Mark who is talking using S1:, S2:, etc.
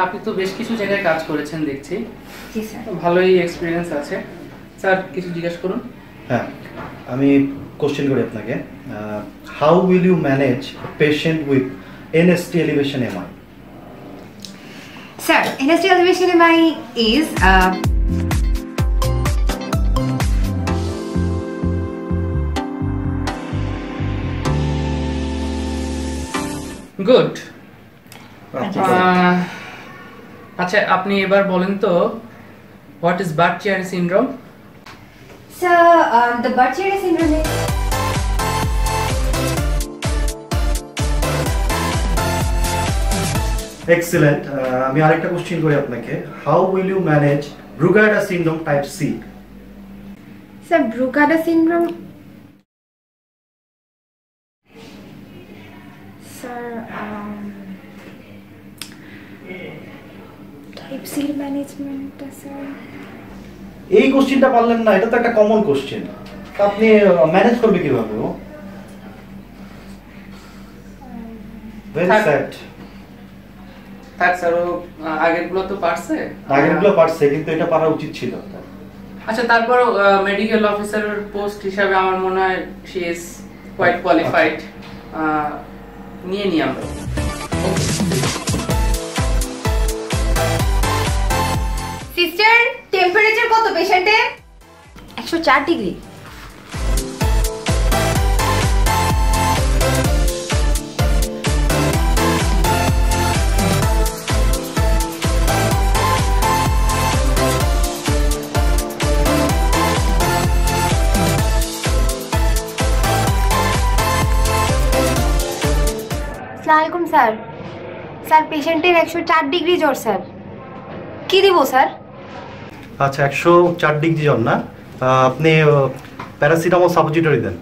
S1: আপনি তো বেশ কিছু জায়গায় কাজ করেছেন দেখছি।
S2: জি স্যার।
S1: ভালোই এক্সপিরিয়েন্স আছে। স্যার কিছু জিজ্ঞেস করুন।
S3: হ্যাঁ, আমি কোশ্চেন করি আপনাকে, how will you manage patient with NST elevation MI?
S2: Sir, NST elevation MI is
S1: good. আচ্ছা আপনি এবার বলেন তো what is Budd Chiari syndrome?
S2: sir, the Budd-Chiari syndrome is
S3: excellent. আমি আরেকটা কোশ্চেন করি আপনাকে, how will you manage Brugada syndrome type C?
S2: sir, Brugada syndrome. Sir, type C management, sir.
S3: এই কোশ্চেনটা পারলেন না, এটা তো একটা কমন কোশ্চেন, আপনি ম্যানেজ করবে কিভাবে? ও ভেরি স্যাড।
S1: থাক স্যার, ও আগেরগুলো তো পারছে।
S3: আগেরগুলো পারছে, কিন্তু এটা পারা উচিত ছিল।
S1: আচ্ছা তারপর মেডিকেল অফিসারের পোস্ট হিসাবে আমার মনে হয় শি ইজ কোয়াইট কোয়ালিফাইড। নিয়ে নিই আমরা।
S2: সিস্টার, টেম্পারেচার কত পেশেন্টে? 104 ডিগ্রি। আসসালামু আলাইকুম স্যার। স্যার পেশেন্টের 104 ডিগ্রি জ্বর স্যার। কি দিব স্যার?
S3: আচ্ছা 104 ডিগ্রি জ্বর না, আপনি প্যারাসিটামল সাপোজিটরি দেন।